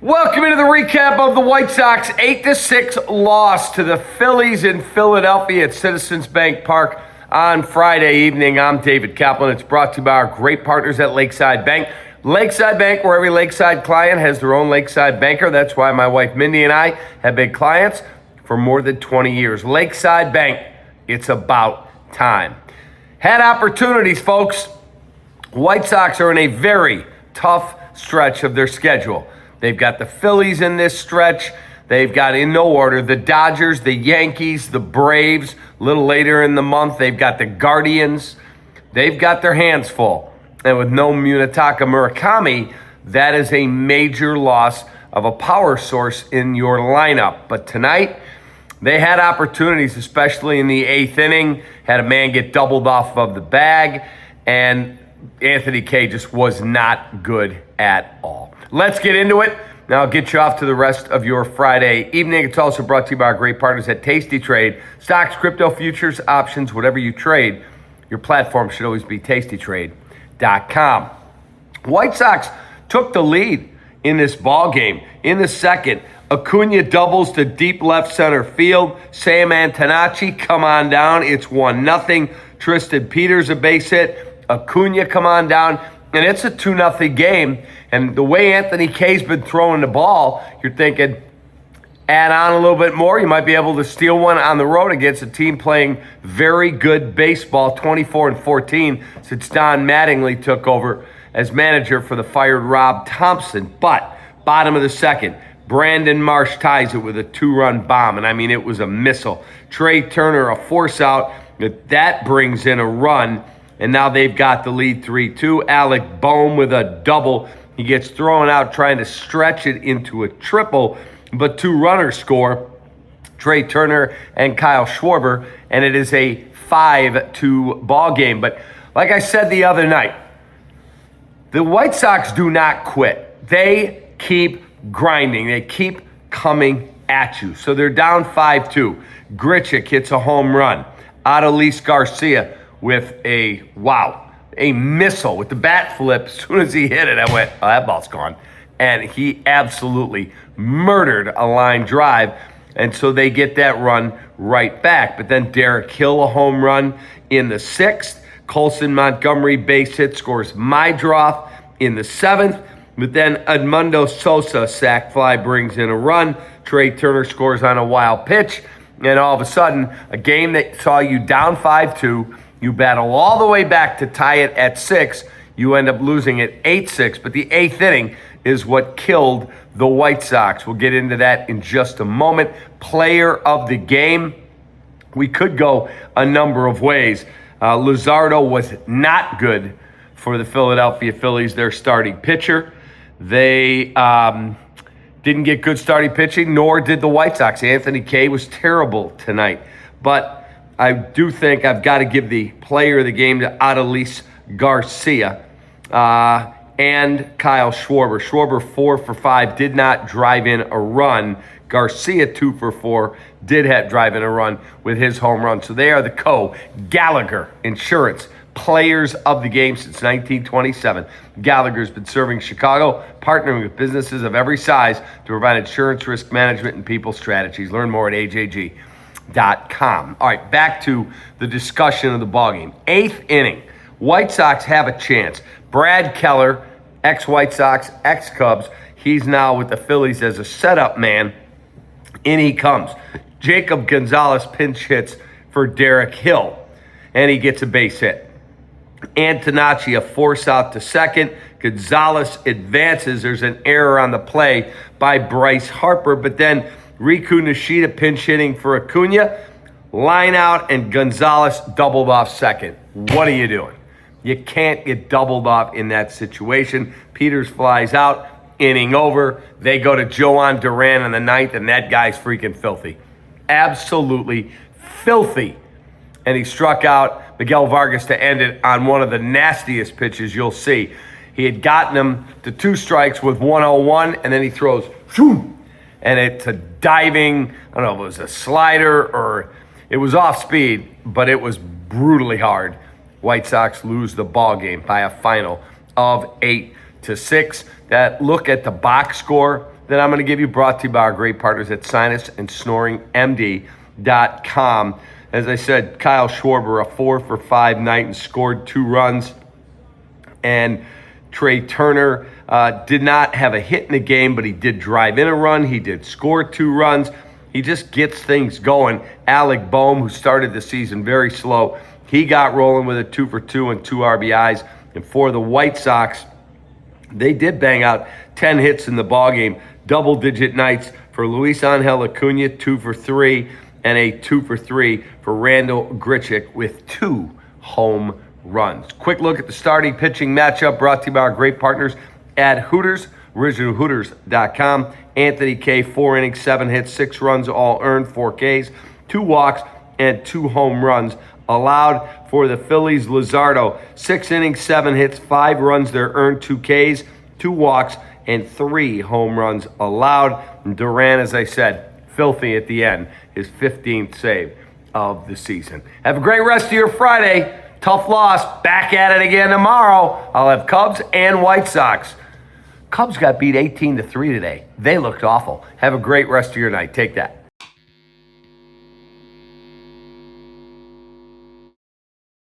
Welcome into the recap of the White Sox 8-6 loss to the Phillies in Philadelphia at Citizens Bank Park on Friday evening. I'm David Kaplan. It's brought to you by our great partners at Lakeside Bank. Lakeside Bank, where every Lakeside client has their own Lakeside banker. That's why my wife Mindy and I have been clients for more than 20 years. Lakeside Bank, it's about time. Had opportunities, folks. White Sox are in a very tough stretch of their schedule. They've got the Phillies in this stretch. They've got, in no order, the Dodgers, the Yankees, the Braves. A little later in the month, they've got the Guardians. They've got their hands full. And with no Munetaka Murakami, that is a major loss of a power source in your lineup. But tonight, they had opportunities, especially in the eighth inning. Had a man get doubled off of the bag, and Anthony Kay just was not good at all. Let's get into it. Now I'll get you off to the rest of your Friday evening. It's also brought to you by our great partners at Tasty Trade. Stocks, crypto, futures, options, whatever you trade, your platform should always be tastytrade.com. White Sox took the lead in this ball game. In the second, Acuna doubles to deep left center field. Sam Antonacci, come on down. It's 1-0. Tristan Peters, a base hit. Acuna, come on down. And it's a 2-0 game. And the way Anthony Kay's been throwing the ball, you're thinking, add on a little bit more. You might be able to steal one on the road against a team playing very good baseball, 24-14, since Don Mattingly took over as manager for the fired Rob Thompson. But bottom of the second, Brandon Marsh ties it with a 2-run bomb. And I mean, it was a missile. Trey Turner, a force out. That brings in a run. And now they've got the lead 3-2. Alec Boehm with a double. He gets thrown out trying to stretch it into a triple. But two runners score, Trey Turner and Kyle Schwarber. And it is a 5-2 ball game. But like I said the other night, the White Sox do not quit. They keep grinding. They keep coming at you. So they're down 5-2. Grichuk hits a home run. Adolis Garcia with a missile with the bat flip. As soon as he hit it, I went, oh, that ball's gone. And he absolutely murdered a line drive. And so they get that run right back. But then Derek Hill, a home run in the sixth. Colson Montgomery base hit, scores Mydroth in the seventh. But then Edmundo Sosa, sac fly, brings in a run. Trey Turner scores on a wild pitch. And all of a sudden, a game that saw you down 5-2, you battle all the way back to tie it at 6. You end up losing it 8-6. But the eighth inning is what killed the White Sox. We'll get into that in just a moment. Player of the game, we could go a number of ways. Luzardo was not good for the Philadelphia Phillies, their starting pitcher. They didn't get good starting pitching, nor did the White Sox. Anthony Kay was terrible tonight. But I do think I've got to give the player of the game to Adolis Garcia and Kyle Schwarber. Schwarber 4 for 5, did not drive in a run. Garcia 2 for 4, did drive in a run with his home run. So they are the Gallagher Insurance players of the game since 1927. Gallagher's been serving Chicago, partnering with businesses of every size to provide insurance risk management and people strategies. Learn more at ajg.com. All right, back to the discussion of the ballgame. Eighth inning, White Sox have a chance. Brad Keller, ex-White Sox, ex-Cubs, he's now with the Phillies as a setup man. In he comes. Jacob Gonzalez pinch hits for Derek Hill, and he gets a base hit. Antonacci, a force out to second. Gonzalez advances. There's an error on the play by Bryce Harper, but then Riku Nishida pinch hitting for Acuna. Line out, and Gonzalez doubled off second. What are you doing? You can't get doubled off in that situation. Peters flies out. Inning over. They go to Joan Duran in the ninth, and that guy's freaking filthy. Absolutely filthy. And he struck out Miguel Vargas to end it on one of the nastiest pitches you'll see. He had gotten him to 2 strikes with 101, and then he throws, and it's a diving, I don't know if it was a slider or it was off speed, but it was brutally hard. White Sox lose the ball game by a final of 8-6. That look at the box score that I'm going to give you, brought to you by our great partners at SinusandSnoringMD.com. As I said, Kyle Schwarber, a 4 for 5 night and scored 2 runs. And Trey Turner did not have a hit in the game, but he did drive in a run. He did score 2 runs. He just gets things going. Alec Boehm, who started the season very slow, he got rolling with a 2 for 2 and 2 RBIs. And for the White Sox, they did bang out 10 hits in the ballgame, double-digit nights for Luis Angel Acuna, 2 for 3, and a 2 for 3 for Randal Grichuk with 2 home runs. Quick look at the starting pitching matchup brought to you by our great partners at Hooters, originalhooters.com. Anthony K, 4 innings, 7 hits, 6 runs, all earned, 4 Ks, 2 walks, and 2 home runs allowed. For the Phillies, Luzardo, 6 innings, 7 hits, 5 runs, they're earned, 2 Ks, 2 walks, and 3 home runs allowed. And Duran, as I said, filthy at the end, his 15th save of the season. Have a great rest of your Friday. Tough loss. Back at it again tomorrow. I'll have Cubs and White Sox. Cubs got beat 18-3 today. They looked awful. Have a great rest of your night. Take that.